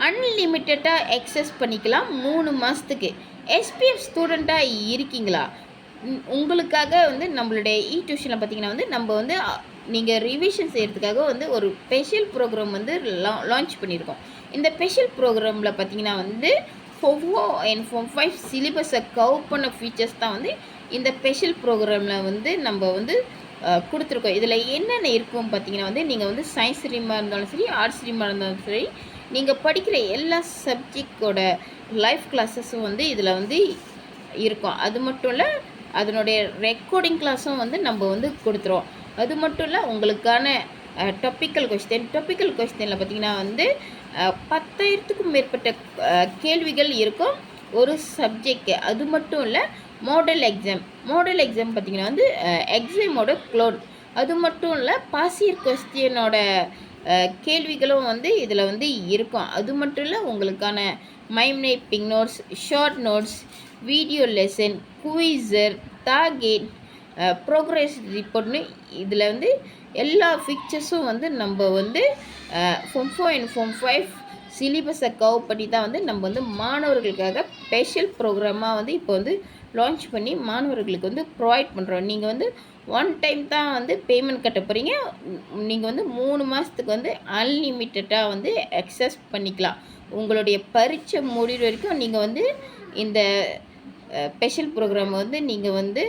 அன்லிமிட்டடாக excess பண்ணிக்கலாம் 3 மாதத்துக்கு. SPF ஸ்டூடெண்ட்டாக இருக்கீங்களா? உங்களுக்காக வந்து நம்மளுடைய டியூஷனில் பார்த்தீங்கன்னா வந்து நம்ம வந்து நீங்கள் ரிவிஷன் செய்கிறதுக்காக வந்து ஒரு ஸ்பெஷல் ப்ரோக்ராம் வந்து லான்ச் பண்ணியிருக்கோம். இந்த ஸ்பெஷல் ப்ரோக்ராமில் பார்த்தீங்கன்னா வந்து Form 4 and Form 5 சிலபஸை கவர் பண்ண ஃபீச்சர்ஸ் தான் வந்து இந்த ஸ்பெஷல் ப்ரோக்ராமில் வந்து நம்ம வந்து கொடுத்துருக்கோம். இதில் என்னென்ன இருக்கும் பார்த்தீங்கன்னா வந்து நீங்கள் வந்து சயின்ஸ் ஸ்ட்ரீமாக இருந்தாலும் சரி, ஆர்ட்ஸ் ஸ்ட்ரீமாக இருந்தாலும் சரி, நீங்கள் படிக்கிற எல்லா சப்ஜெக்டோட லைவ் கிளாஸஸும் வந்து இதில் வந்து இருக்கும். அது மட்டும் இல்லை, அதனுடைய ரெக்கார்டிங் கிளாஸும் வந்து நம்ம வந்து கொடுத்துருவோம். அது மட்டும் இல்லை, உங்களுக்கான டாப்பிக்கல் கொஸ்டினில் பார்த்திங்கன்னா வந்து 10,000க்கும் மேற்பட்ட கேள்விகள் இருக்கும் ஒரு சப்ஜெக்ட். அது மட்டும் இல்லை, மாடல் எக்ஸாம் பார்த்திங்கன்னா வந்து எக்ஸாமோட க்ளோன். அது மட்டும் இல்லை, பாசியர் கொஸ்டினோட கேள்விகளும் வந்து இதில் வந்து இருக்கும். அது மட்டும் இல்லை, உங்களுக்கான mind mapping notes, short notes, video lesson, quizzes, target, ப்ரோக்ரஸ் ரிப்போர்ட்னு இதில் வந்து எல்லா ஃபீச்சர்ஸும் வந்து நம்ம வந்து Form 4 and Form 5 சிலிபஸை கவர் பண்ணி தான் வந்து நம்ம வந்து மாணவர்களுக்காக ஸ்பெஷல் ப்ரோக்ராமாக வந்து இப்போ வந்து லான்ச் பண்ணி மாணவர்களுக்கு வந்து ப்ரொவைட் பண்ணுறோம். நீங்கள் வந்து ஒன் டைம் தான் வந்து பேமெண்ட் கட்ட போகிறீங்க. நீங்கள் வந்து 3 மாதத்துக்கு வந்து அன்லிமிட்டடாக வந்து அக்சஸ் பண்ணிக்கலாம். உங்களுடைய பரீட்சை முடிவு வரைக்கும் நீங்கள் வந்து இந்த ஸ்பெஷல் ப்ரோக்ராம் வந்து நீங்கள் வந்து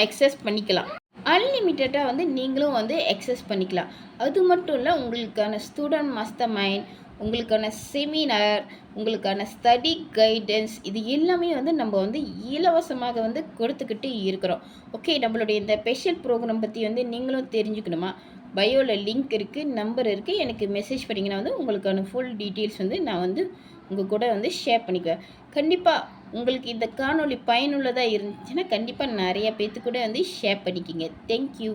அக்சஸ் பண்ணிக்கலாம். அன்லிமிட்டடாக வந்து நீங்களும் வந்து அக்சஸ் பண்ணிக்கலாம். அது மட்டும் இல்லை, உங்களுக்கான ஸ்டூடெண்ட் மாஸ்டர் மைண்ட், உங்களுக்கான செமினார், உங்களுக்கான ஸ்டடி கைடன்ஸ், இது எல்லாமே வந்து நம்ம வந்து இலவசமாக வந்து கொடுத்துக்கிட்டு இருக்கிறோம். ஓகே, நம்மளுடைய இந்த ஸ்பெஷல் ப்ரோக்ராம் பற்றி வந்து நீங்களும் தெரிஞ்சுக்கணுமா? பயோவில் லிங்க் இருக்குது, நம்பர் இருக்குது. எனக்கு மெசேஜ் பண்ணிங்கன்னா வந்து உங்களுக்கான ஃபுல் டீட்டெயில்ஸ் வந்து நான் வந்து உங்கள் கூட வந்து ஷேர் பண்ணிக்குவேன். கண்டிப்பாக உங்களுக்கு இந்த காணொளி பயனுள்ளதாக இருந்துச்சுன்னா கண்டிப்பாக நிறைய பேர்த்து கூட வந்து ஷேர் பண்ணிக்கிங்க. தேங்க்யூ.